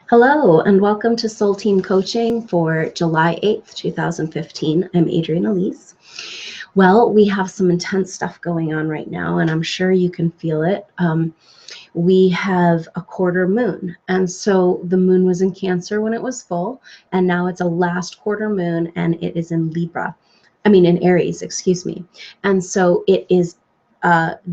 Hello, and welcome to Soul Team Coaching for July 8th, 2015. I'm Adrienne Elise. Well, we have some intense stuff going on right now, and I'm sure you can feel it. We have a quarter moon, and so the moon was in Cancer when it was full, and now it's a last quarter moon, and it is in in Aries, excuse me. And so it is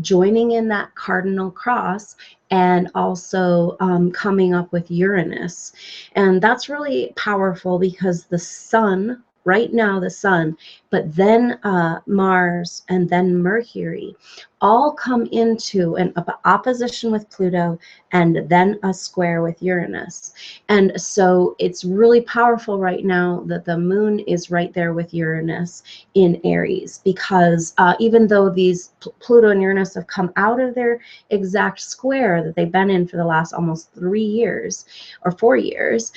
joining in that cardinal cross and also coming up with Uranus. And that's really powerful because the sun, right now the sun, but then Mars and then Mercury all come into an opposition with Pluto and then a square with Uranus. And so it's really powerful right now that the moon is right there with Uranus in Aries, because even though these Pluto and Uranus have come out of their exact square that they've been in for the last almost 3 years or 4 years,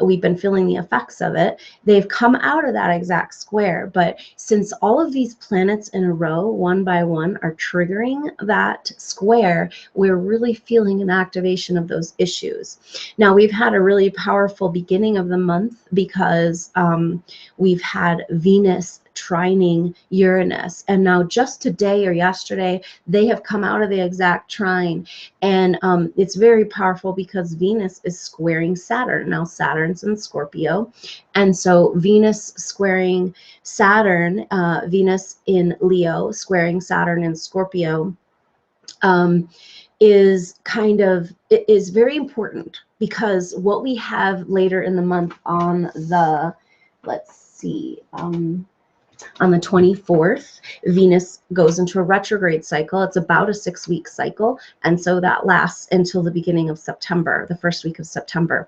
we've been feeling the effects of it. They've come out of that exact square, but since all of these planets in a row, one by one, are triggering that square, we're really feeling an activation of those issues. Now, we've had a really powerful beginning of the month because we've had Venus trining Uranus, and now just today or yesterday they have come out of the exact trine, and it's very powerful because Venus is squaring Saturn. Now Saturn's in Scorpio, and so Venus squaring Saturn, Venus in Leo squaring Saturn in Scorpio, is very important, because what we have later in the month on the, let's see, on the 24th, Venus goes into a retrograde cycle. It's about a 6-week cycle, and so that lasts until the beginning of September, the first week of September.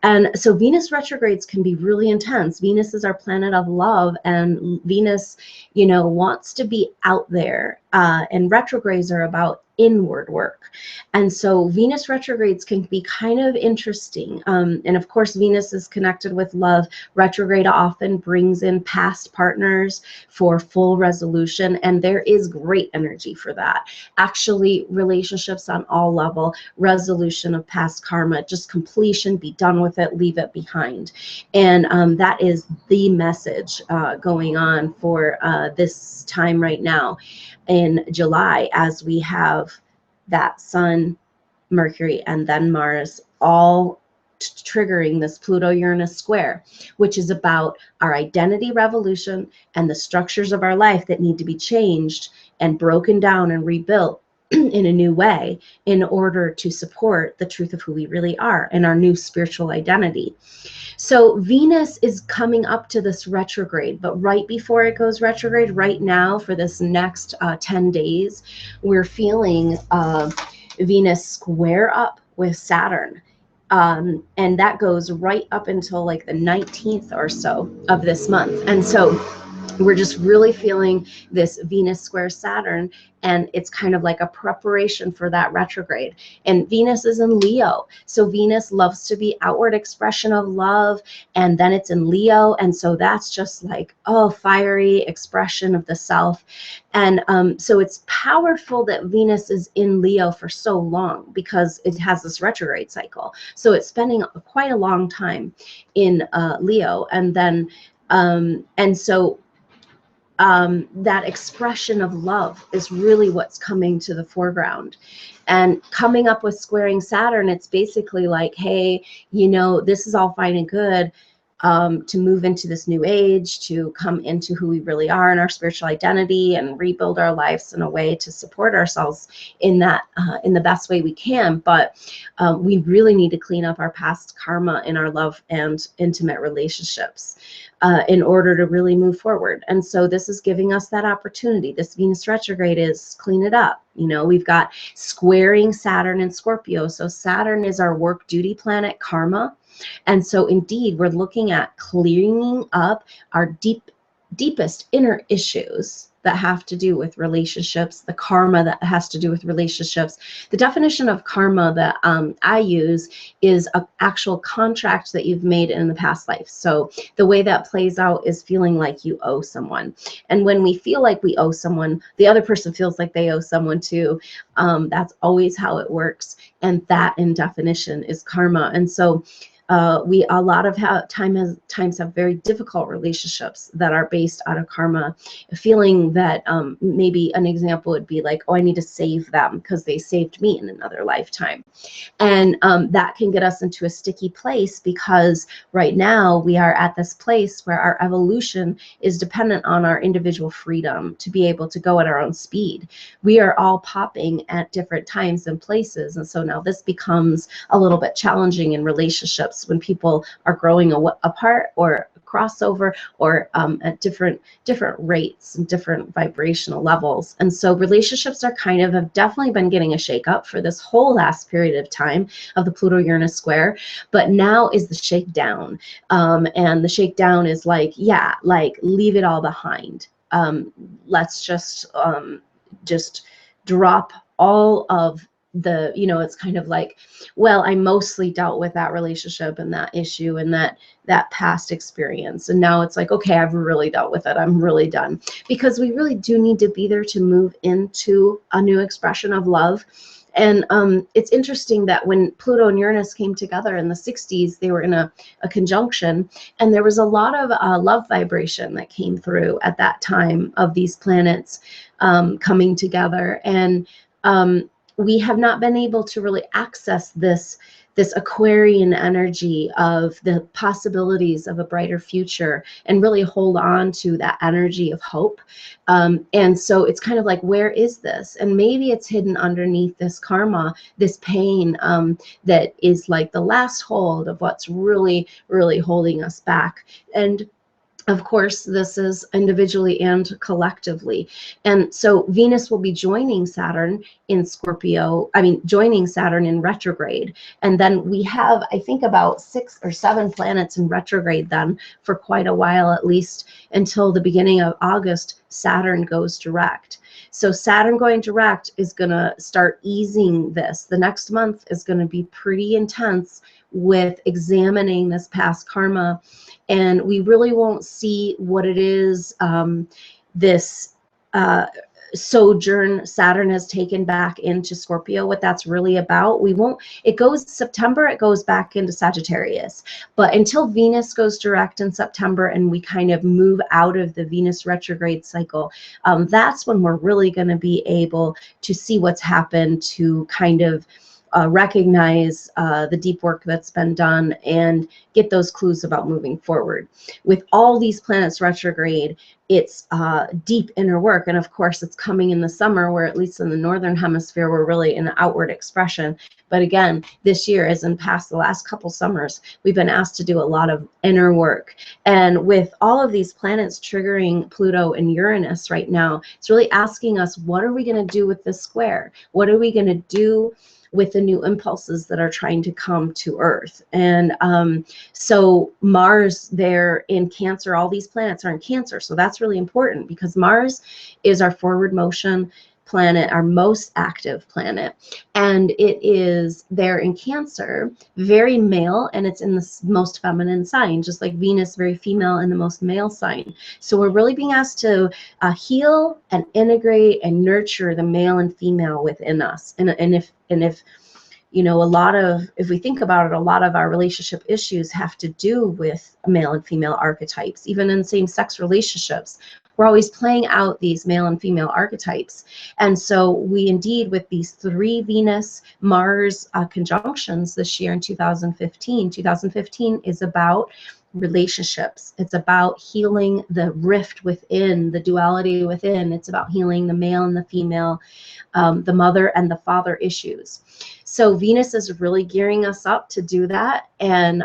And so Venus retrogrades can be really intense. Venus is our planet of love, and Venus, wants to be out there, and retrogrades are about inward work. And so Venus retrogrades can be kind of interesting. And of course, Venus is connected with love. Retrograde often brings in past partners for full resolution, and there is great energy for that. Actually, relationships on all level, resolution of past karma, just completion, be done with it, leave it behind. And that is the message going on for this time right now in July, as we have that Sun, Mercury, and then Mars all triggering this Pluto-Uranus square, which is about our identity revolution and the structures of our life that need to be changed and broken down and rebuilt in a new way in order to support the truth of who we really are and our new spiritual identity. So Venus is coming up to this retrograde, but right before it goes retrograde, right now for this next 10 days, we're feeling Venus square up with Saturn. And that goes right up until like the 19th or so of this month. And so we're just really feeling this Venus square Saturn, and it's kind of like a preparation for that retrograde. And Venus is in Leo, so Venus loves to be outward expression of love, and then it's in Leo, and so that's just like, fiery expression of the self. And so it's powerful that Venus is in Leo for so long, because it has this retrograde cycle, so it's spending quite a long time in Leo. And then that expression of love is really what's coming to the foreground. And coming up with squaring Saturn, it's basically like, hey, this is all fine and good, to move into this new age, to come into who we really are in our spiritual identity and rebuild our lives in a way to support ourselves in that, in the best way we can. But we really need to clean up our past karma in our love and intimate relationships in order to really move forward. And so this is giving us that opportunity. This Venus retrograde is clean it up. We've got squaring Saturn and Scorpio. So Saturn is our work duty planet, karma. And so indeed, we're looking at cleaning up our deepest inner issues that have to do with relationships, the karma that has to do with relationships. The definition of karma that I use is an actual contract that you've made in the past life. So the way that plays out is feeling like you owe someone. And when we feel like we owe someone, the other person feels like they owe someone too. That's always how it works. And that in definition is karma. And so we a lot of times have very difficult relationships that are based out of karma, feeling that maybe an example would be like, oh, I need to save them because they saved me in another lifetime. And that can get us into a sticky place, because right now we are at this place where our evolution is dependent on our individual freedom to be able to go at our own speed. We are all popping at different times and places. And so now this becomes a little bit challenging in relationships when people are growing apart or crossover, or at different rates and different vibrational levels. And so relationships are have definitely been getting a shakeup for this whole last period of time of the Pluto-Uranus square. But now is the shakedown. And the shakedown is like, yeah, like leave it all behind. Let's just drop all of the, it's kind of like, well, I mostly dealt with that relationship and that issue and that past experience. And now it's like, okay, I've really dealt with it. I'm really done. Because we really do need to be there to move into a new expression of love. And it's interesting that when Pluto and Uranus came together in the 60s, they were in a conjunction, and there was a lot of love vibration that came through at that time of these planets coming together. And we have not been able to really access this Aquarian energy of the possibilities of a brighter future and really hold on to that energy of hope. And so it's kind of like, where is this? And maybe it's hidden underneath this karma, this pain that is like the last hold of what's really, really holding us back. And of course, this is individually and collectively. And so Venus will be joining Saturn in Scorpio, joining Saturn in retrograde. And then we have, I think, about 6 or 7 planets in retrograde then for quite a while, at least until the beginning of August. Saturn goes direct. So Saturn going direct is going to start easing this. The next month is going to be pretty intense with examining this past karma, and we really won't see what it is this sojourn Saturn has taken back into Scorpio, what that's really about. We won't, it goes September, it goes back into Sagittarius, but until Venus goes direct in September and we kind of move out of the Venus retrograde cycle, that's when we're really going to be able to see what's happened, to kind of recognize the deep work that's been done and get those clues about moving forward. With all these planets retrograde, it's deep inner work. And of course, it's coming in the summer, where at least in the Northern Hemisphere, we're really in outward expression. But again, this year, as in past the last couple summers, we've been asked to do a lot of inner work. And with all of these planets triggering Pluto and Uranus right now, it's really asking us, what are we going to do with this square? What are we going to do with the new impulses that are trying to come to Earth? And so Mars there in Cancer, all these planets are in Cancer. So that's really important, because Mars is our forward motion planet, our most active planet, and it is there in Cancer, very male, and it's in the most feminine sign, just like Venus, very female in the most male sign. So we're really being asked to heal and integrate and nurture the male and female within us. And if if we think about it, a lot of our relationship issues have to do with male and female archetypes. Even in same-sex relationships, we're always playing out these male and female archetypes. And so we indeed, with these 3 Venus-Mars conjunctions this year in 2015 is about relationships. It's about healing the rift within, the duality within. It's about healing the male and the female, the mother and the father issues. So Venus is really gearing us up to do that. And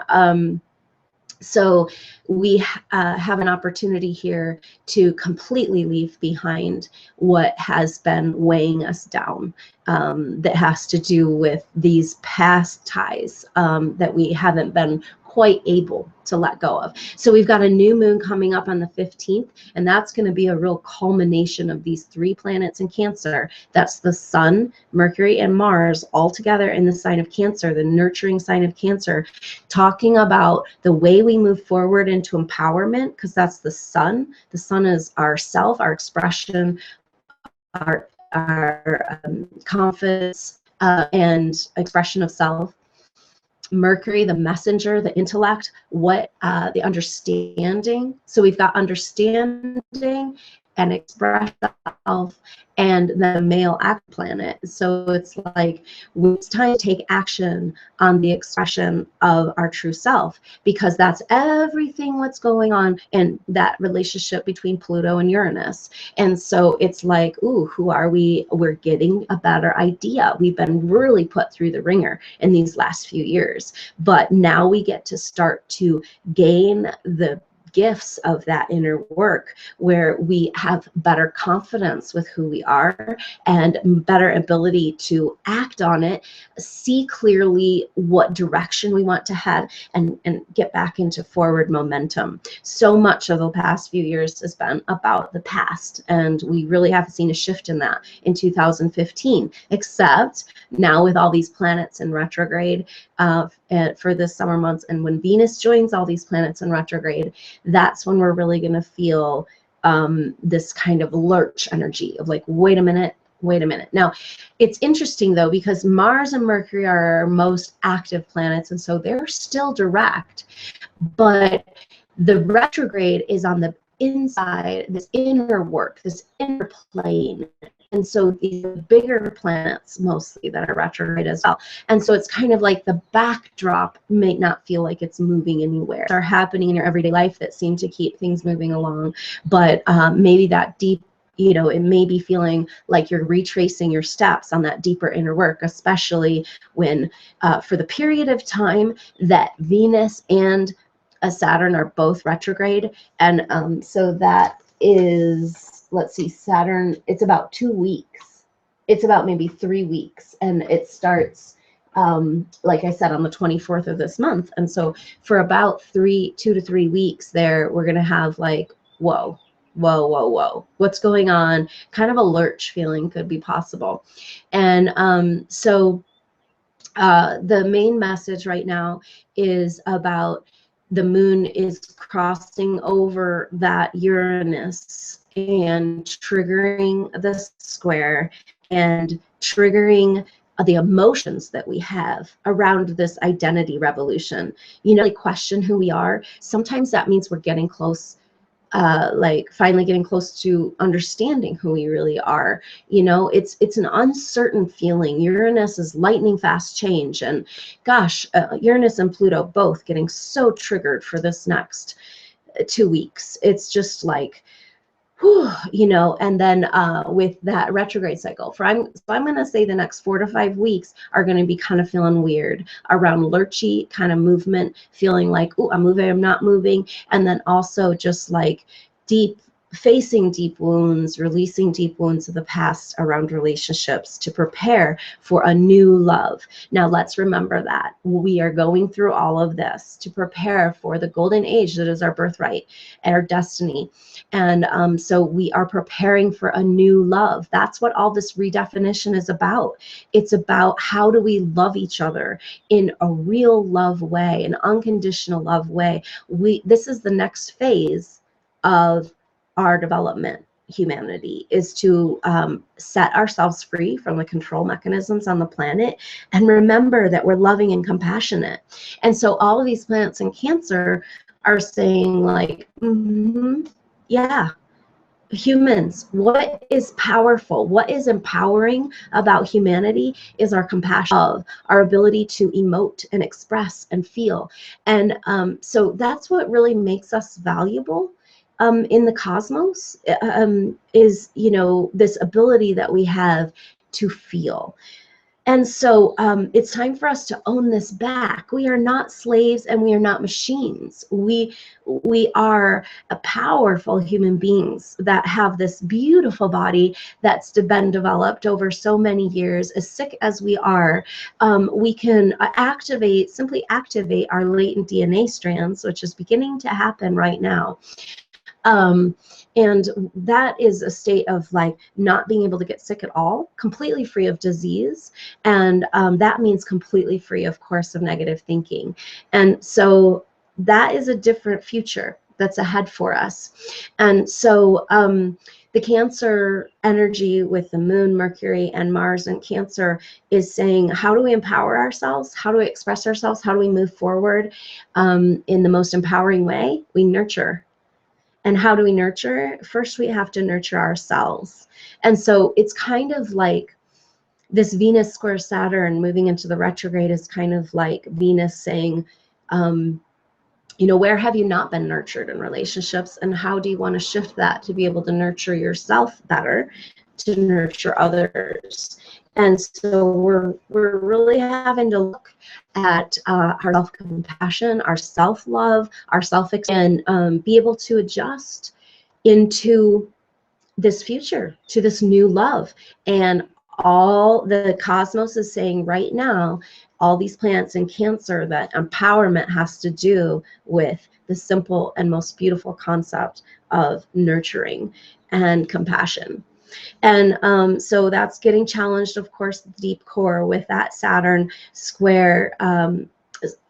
so we have an opportunity here to completely leave behind what has been weighing us down, that has to do with these past ties that we haven't been quite able to let go of. So we've got a new moon coming up on the 15th, and that's going to be a real culmination of these 3 planets in Cancer. That's the Sun, Mercury, and Mars all together in the sign of Cancer, the nurturing sign of Cancer, talking about the way we move forward into empowerment, because that's the Sun. The Sun is our self, our expression, our confidence, and expression of self. Mercury, the messenger, the intellect, the understanding. So we've got understanding and express self, and the male act planet. So it's like it's time to take action on the expression of our true self, because that's everything what's going on in that relationship between Pluto and Uranus. And so it's like, ooh, who are we? We're getting a better idea. We've been really put through the ringer in these last few years, but now we get to start to gain the gifts of that inner work, where we have better confidence with who we are and better ability to act on it, see clearly what direction we want to head, and get back into forward momentum. So much of the past few years has been about the past, and we really haven't seen a shift in that in 2015, except now with all these planets in retrograde for the summer months, and when Venus joins all these planets in retrograde, that's when we're really going to feel this kind of lurch energy of like, wait a minute. Now, it's interesting though, because Mars and Mercury are our most active planets, and so they're still direct, but the retrograde is on the inside, this inner work, this inner plane. And so these are bigger planets mostly that are retrograde as well. And so it's kind of like the backdrop may not feel like it's moving anywhere. Are happening in your everyday life that seem to keep things moving along, but maybe that deep, it may be feeling like you're retracing your steps on that deeper inner work, especially when for the period of time that Venus and Saturn are both retrograde. And so that is, let's see, Saturn, it's about 2 weeks. It's about maybe 3 weeks. And it starts, like I said, on the 24th of this month. And so for about 2 to 3 weeks there, we're going to have like, whoa, what's going on? Kind of a lurch feeling could be possible. And so the main message right now is about the moon is crossing over that Uranus and triggering the square and triggering the emotions that we have around this identity revolution. Question who we are. Sometimes that means we're getting close, like finally getting close to understanding who we really are. It's an uncertain feeling. Uranus is lightning fast change, and gosh, Uranus and Pluto both getting so triggered for this next 2 weeks. It's just like, whew, and then with that retrograde cycle, I'm going to say the next 4 to 5 weeks are going to be kind of feeling weird, around lurchy kind of movement, feeling like, oh, I'm moving, I'm not moving. And then also just like facing deep wounds, releasing deep wounds of the past around relationships to prepare for a new love. Now, let's remember that we are going through all of this to prepare for the golden age that is our birthright and our destiny. And so we are preparing for a new love. That's what all this redefinition is about. It's about how do we love each other in a real love way, an unconditional love way. This is the next phase of our development, humanity, is to set ourselves free from the control mechanisms on the planet and remember that we're loving and compassionate. And so all of these planets in Cancer are saying like, yeah, humans, what is powerful, what is empowering about humanity is our compassion, of our ability to emote and express and feel. And so that's what really makes us valuable in the cosmos, is this ability that we have to feel. And so it's time for us to own this back. We are not slaves and we are not machines. We are a powerful human beings that have this beautiful body that's been developed over so many years. As sick as we are, we can simply activate our latent DNA strands, which is beginning to happen right now. And that is a state of like not being able to get sick at all, completely free of disease. And that means completely free, of course, of negative thinking. And so that is a different future that's ahead for us. And so the Cancer energy with the Moon, Mercury, and Mars in Cancer is saying, how do we empower ourselves? How do we express ourselves? How do we move forward in the most empowering way? We nurture. And how do we nurture? First, we have to nurture ourselves. And so it's kind of like this Venus square Saturn moving into the retrograde is kind of like Venus saying, where have you not been nurtured in relationships? And how do you want to shift that to be able to nurture yourself better, to nurture others? And so we're really having to look at our self-compassion, our self-love, our and be able to adjust into this future, to this new love. And all the cosmos is saying right now, all these planets in Cancer, that empowerment has to do with the simple and most beautiful concept of nurturing and compassion. And so that's getting challenged, of course, the deep core with that Saturn square,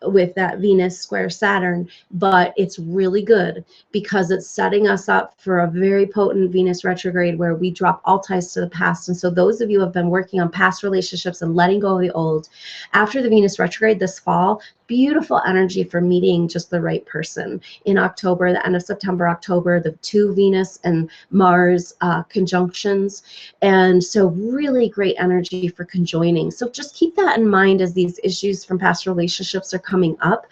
with that Venus square Saturn, but it's really good because it's setting us up for a very potent Venus retrograde where we drop all ties to the past. And so those of you who have been working on past relationships and letting go of the old, after the Venus retrograde this fall, beautiful energy for meeting just the right person. In October, the end of September, October, the 2 Venus and Mars conjunctions. And so really great energy for conjoining. So just keep that in mind as these issues from past relationships are coming up.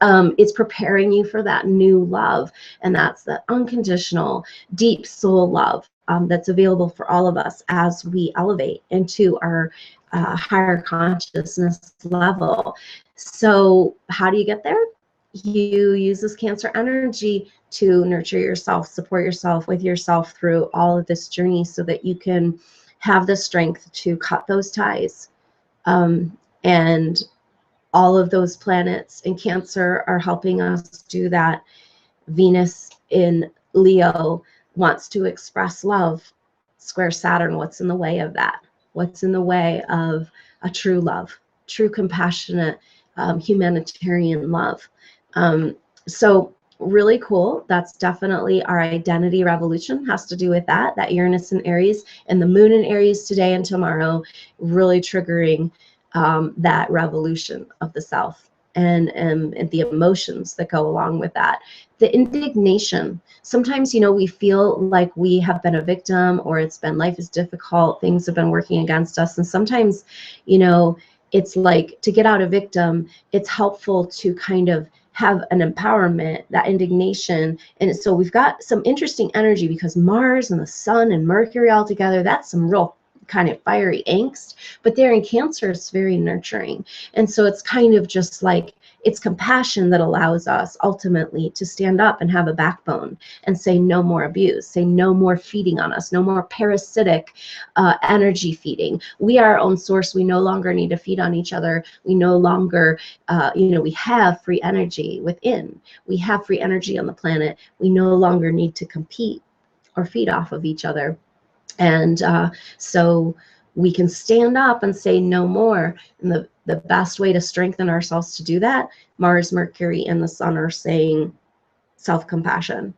It's preparing you for that new love. And that's the unconditional, deep soul love that's available for all of us as we elevate into our higher consciousness level. So how do you get there? You use this Cancer energy to nurture yourself, support yourself with yourself through all of this journey so that you can have the strength to cut those ties. And all of those planets in Cancer are helping us do that. Venus in Leo wants to express love. Square Saturn, what's in the way of that? What's in the way of a true love, true compassionate, humanitarian love? So really cool. That's definitely our identity revolution, has to do with that Uranus in Aries and the Moon in Aries today and tomorrow, really triggering that revolution of the self and the emotions that go along with that. The indignation. Sometimes, we feel like we have been a victim, or it's been, life is difficult, things have been working against us. And sometimes, it's like, to get out of victim, it's helpful to kind of have an empowerment, that indignation. And so we've got some interesting energy because Mars and the Sun and Mercury all together, that's some real kind of fiery angst, but there in Cancer, it's very nurturing. And so it's kind of just like, it's compassion that allows us ultimately to stand up and have a backbone and say no more abuse, say no more feeding on us, no more parasitic energy feeding. We are our own source. We no longer need to feed on each other. We no longer, we have free energy within. We have free energy on the planet. We no longer need to compete or feed off of each other. And so we can stand up and say no more. And the best way to strengthen ourselves to do that, Mars, Mercury, and the Sun are saying self-compassion.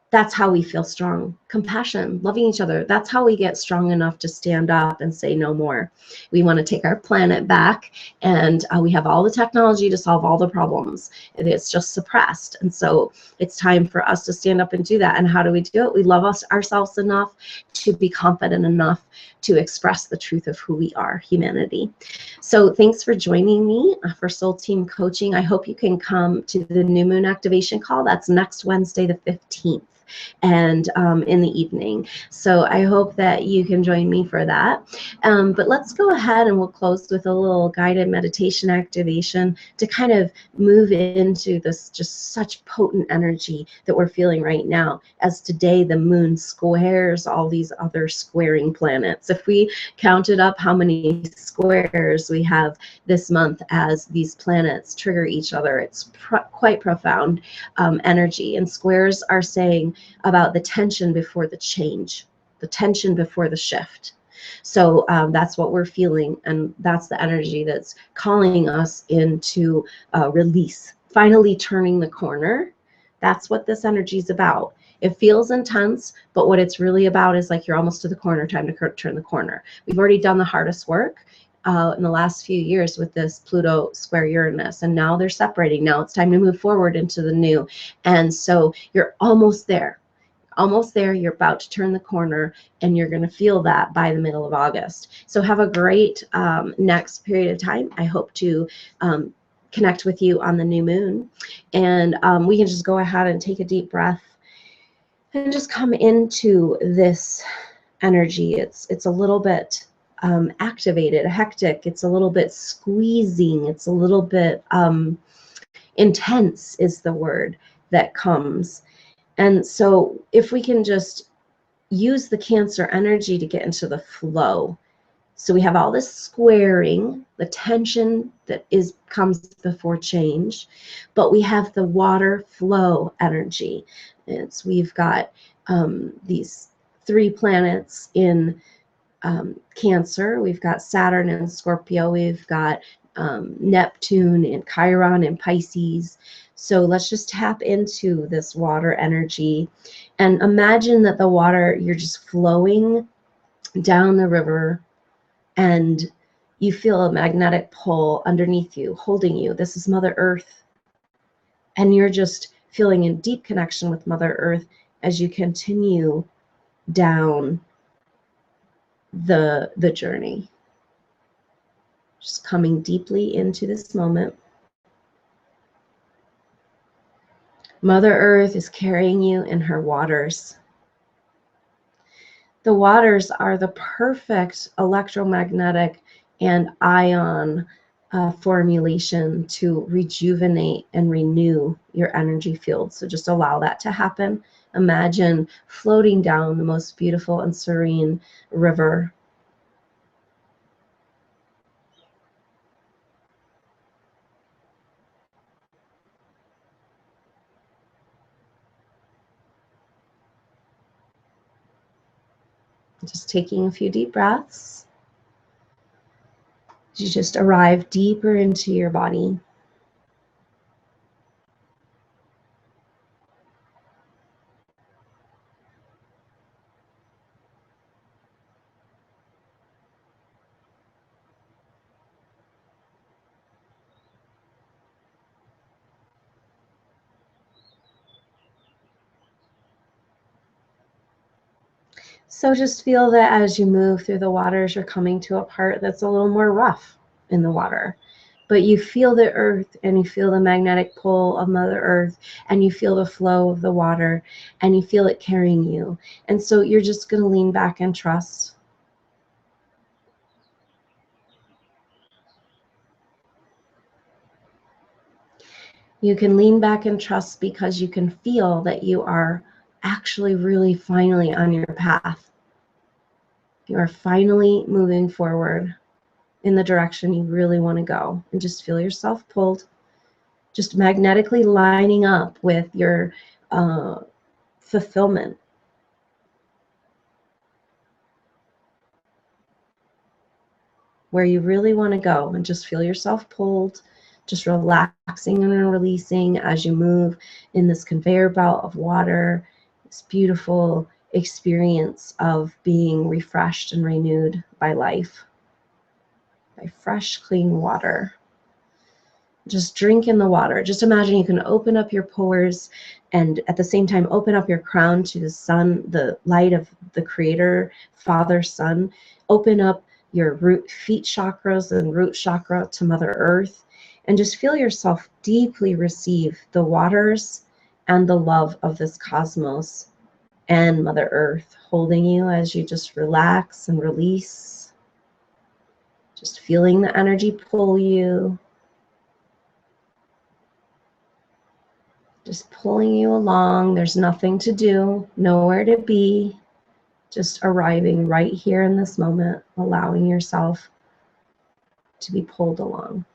That's how we feel strong. Compassion, loving each other. That's how we get strong enough to stand up and say no more. We want to take our planet back, and we have all the technology to solve all the problems. It's just suppressed. And so it's time for us to stand up and do that. And how do we do it? We love ourselves enough to be confident enough to express the truth of who we are, humanity. So thanks for joining me for Soul Team Coaching. I hope you can come to the New Moon Activation Call. That's next Wednesday, the 15th. and in the evening. So I hope that you can join me for that. But let's go ahead and we'll close with a little guided meditation activation to kind of move into this just such potent energy that we're feeling right now, as today the moon squares all these other squaring planets. If we counted up how many squares we have this month as these planets trigger each other, it's quite profound energy. And squares are saying about the tension before the change, the tension before the shift. So that's what we're feeling, and that's the energy that's calling us into release, finally turning the corner. That's what this energy is about. It feels intense, but what it's really about is like you're almost to the corner, time to turn the corner. We've already done the hardest work in the last few years with this Pluto square Uranus, and now they're separating. Now it's time to move forward into the new. And so you're almost there. Almost there, you're about to turn the corner, and you're going to feel that by the middle of August. So have a great next period of time. I hope to connect with you on the new moon, and we can just go ahead and take a deep breath and just come into this energy. It's a little bit activated, hectic. It's a little bit squeezing. It's a little bit intense is the word that comes. And so if we can just use the Cancer energy to get into the flow. So we have all this squaring, the tension that comes before change, but we have the water flow energy. We've got these 3 planets in Cancer. We've got Saturn in Scorpio. We've got Neptune and Chiron in Pisces. So let's just tap into this water energy and imagine that the water, you're just flowing down the river and you feel a magnetic pull underneath you, holding you. This is Mother Earth. And you're just feeling in deep connection with Mother Earth as you continue down the journey. Just coming deeply into this moment. Mother Earth is carrying you in her waters. The waters are the perfect electromagnetic and ion formulation to rejuvenate and renew your energy field. So just allow that to happen. Imagine floating down the most beautiful and serene river. Just taking a few deep breaths. You just arrive deeper into your body. So just feel that as you move through the waters, you're coming to a part that's a little more rough in the water. But you feel the earth and you feel the magnetic pull of Mother Earth and you feel the flow of the water and you feel it carrying you. And so you're just going to lean back and trust. You can lean back and trust because you can feel that you are actually really finally on your path. You are finally moving forward in the direction you really want to go, and just feel yourself pulled, just magnetically lining up with your fulfillment. Where you really want to go, and just feel yourself pulled, just relaxing and releasing as you move in this conveyor belt of water, this beautiful experience of being refreshed and renewed by life, by fresh, clean water. Just drink in the water. Just imagine you can open up your pores and at the same time open up your crown to the sun, the light of the Creator, Father, Son. Open up your feet chakras and root chakra to Mother Earth, and just feel yourself deeply receive the waters and the love of this cosmos and Mother Earth holding you as you just relax and release. Just feeling the energy pull you. Just pulling you along. There's nothing to do, nowhere to be. Just arriving right here in this moment, allowing yourself to be pulled along.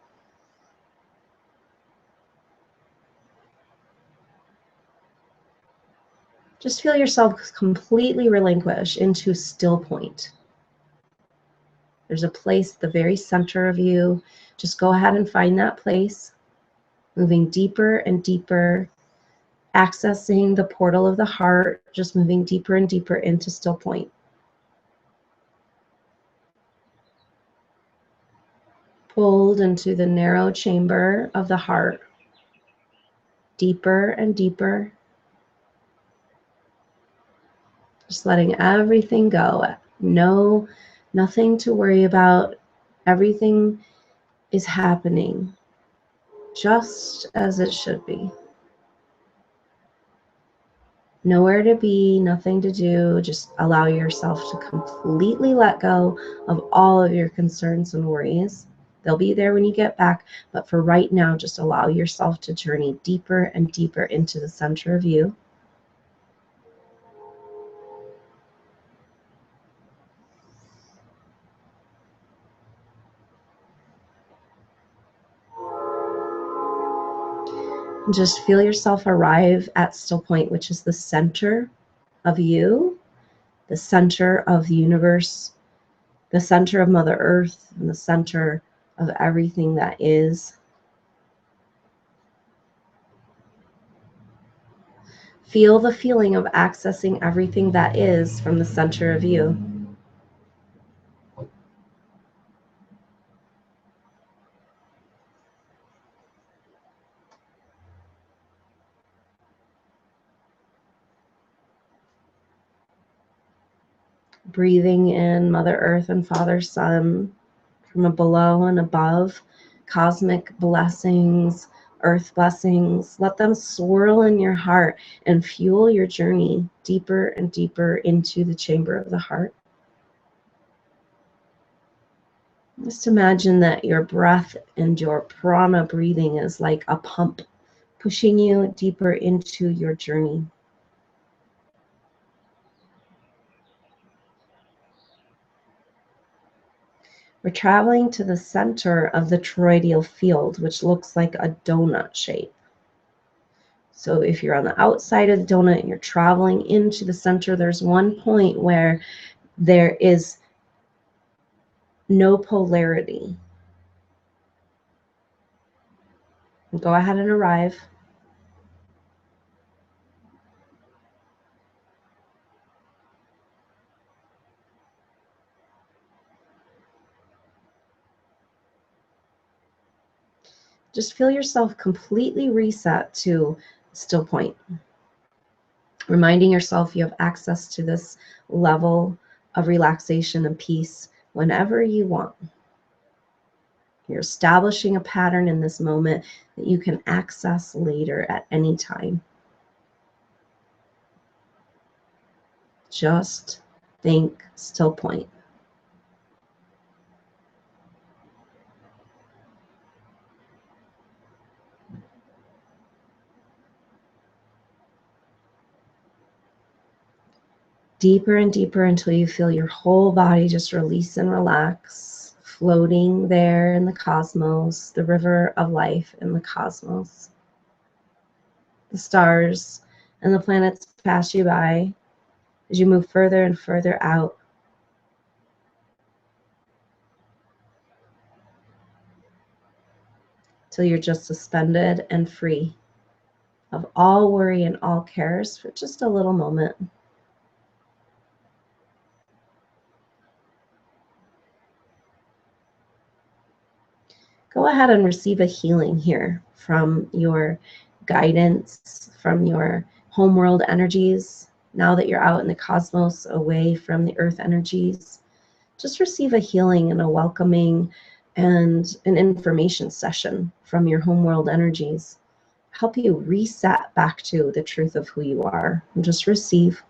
Just feel yourself completely relinquish into still point. There's a place at the very center of you. Just go ahead and find that place, moving deeper and deeper, accessing the portal of the heart, just moving deeper and deeper into still point. Pulled into the narrow chamber of the heart, deeper and deeper. Just letting everything go. Nothing to worry about. Everything is happening just as it should be. Nowhere to be, nothing to do. Just allow yourself to completely let go of all of your concerns and worries. They'll be there when you get back, but for right now, just allow yourself to journey deeper and deeper into the center of you. Just feel yourself arrive at still point, which is the center of you, the center of the universe, the center of Mother Earth, and the center of everything that is. Feel the feeling of accessing everything that is from the center of you. Breathing in Mother Earth and Father Sun from below and above, cosmic blessings, earth blessings. Let them swirl in your heart and fuel your journey deeper and deeper into the chamber of the heart. Just imagine that your breath and your prana breathing is like a pump, pushing you deeper into your journey. We're traveling to the center of the toroidal field, which looks like a donut shape. So if you're on the outside of the donut and you're traveling into the center, there's one point where there is no polarity. Go ahead and arrive. Just feel yourself completely reset to still point. Reminding yourself you have access to this level of relaxation and peace whenever you want. You're establishing a pattern in this moment that you can access later at any time. Just think still point. Deeper and deeper until you feel your whole body just release and relax, floating there in the cosmos, the river of life in the cosmos. The stars and the planets pass you by as you move further and further out. Till you're just suspended and free of all worry and all cares for just a little moment. Go ahead and receive a healing here from your guidance, from your homeworld energies. Now that you're out in the cosmos, away from the earth energies, just receive a healing and a welcoming and an information session from your homeworld energies. Help you reset back to the truth of who you are. And just receive.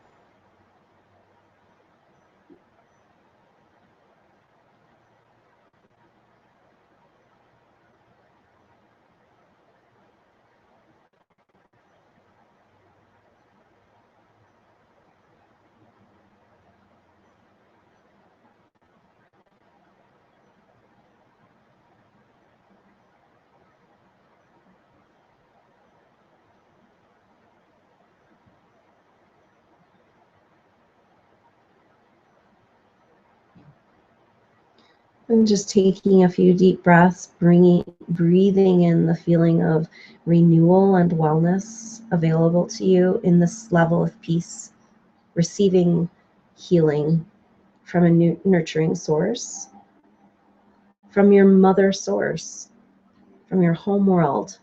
And just taking a few deep breaths, breathing in the feeling of renewal and wellness available to you in this level of peace, receiving healing from a nurturing source, from your mother source, from your home world.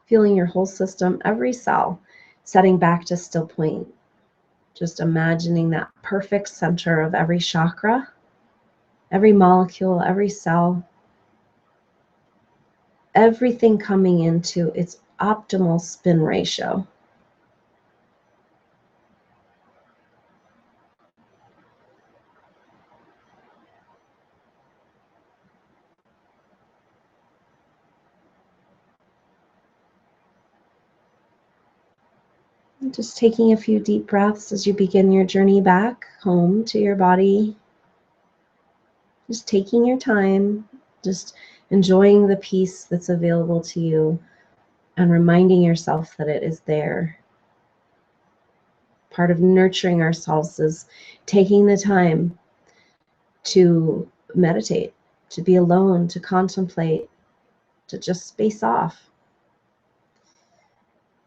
Feeling your whole system, every cell, setting back to still point. Just imagining that perfect center of every chakra, every molecule, every cell, everything coming into its optimal spin ratio. Just taking a few deep breaths as you begin your journey back home to your body. Just taking your time, just enjoying the peace that's available to you and reminding yourself that it is there. Part of nurturing ourselves is taking the time to meditate, to be alone, to contemplate, to just space off.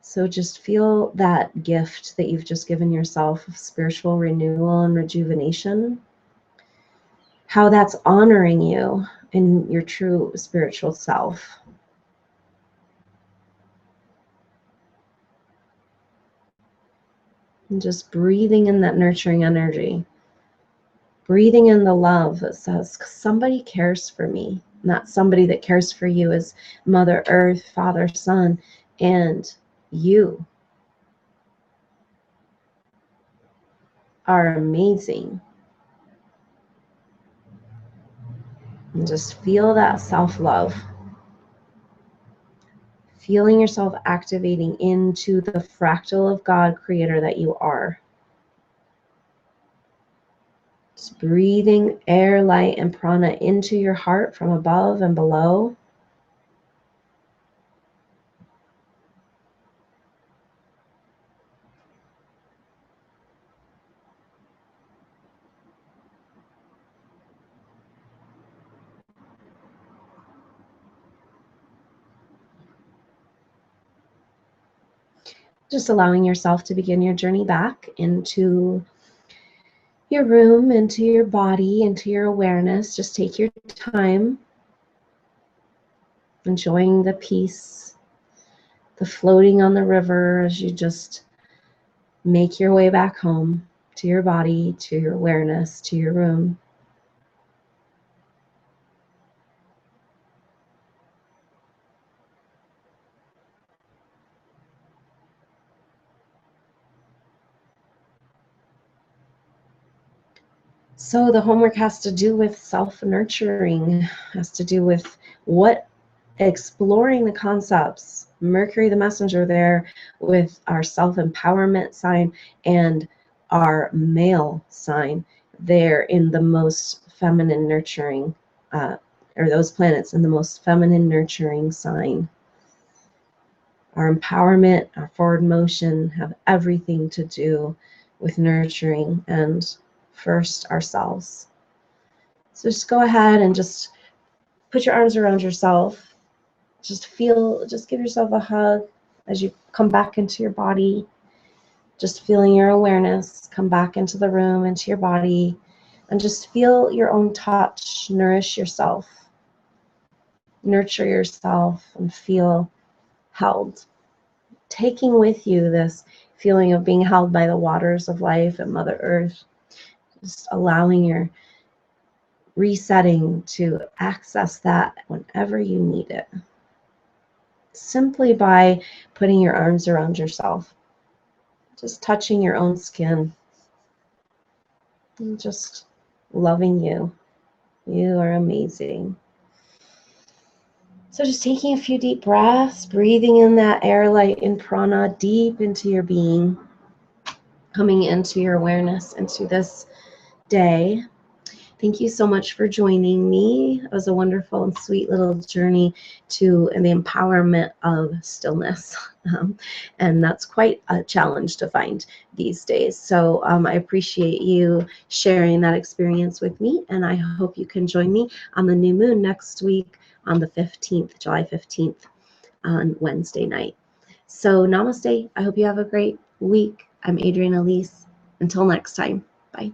So just feel that gift that you've just given yourself of spiritual renewal and rejuvenation, how that's honoring you in your true spiritual self. And just breathing in that nurturing energy, breathing in the love that says, somebody cares for me. And that somebody that cares for you is Mother Earth, Father, Son, and you are amazing. And just feel that self-love. Feeling yourself activating into the fractal of God, creator that you are. Just breathing air, light, and prana into your heart from above and below. Just allowing yourself to begin your journey back into your room, into your body, into your awareness. Just take your time, enjoying the peace, the floating on the river as you just make your way back home to your body, to your awareness, to your room. So the homework has to do with self-nurturing, has to do with exploring the concepts. Mercury the messenger there with our self-empowerment sign and our male sign there in the most feminine nurturing, or those planets in the most feminine nurturing sign. Our empowerment, our forward motion have everything to do with nurturing and first ourselves. So just go ahead and just put your arms around yourself. Just give yourself a hug as you come back into your body. Just feeling your awareness come back into the room, into your body, and just feel your own touch, nourish yourself, nurture yourself, and feel held. Taking with you this feeling of being held by the waters of life and Mother Earth. Just allowing your resetting to access that whenever you need it. Simply by putting your arms around yourself. Just touching your own skin. And just loving you. You are amazing. So just taking a few deep breaths, breathing in that air, light, and prana deep into your being. coming into your awareness into this day. Thank you so much for joining me. It was a wonderful and sweet little journey to the empowerment of stillness. And that's quite a challenge to find these days. So I appreciate you sharing that experience with me. And I hope you can join me on the new moon next week on the 15th, July 15th, on Wednesday night. So namaste. I hope you have a great week. I'm Adrienne Elise. Until next time. Bye.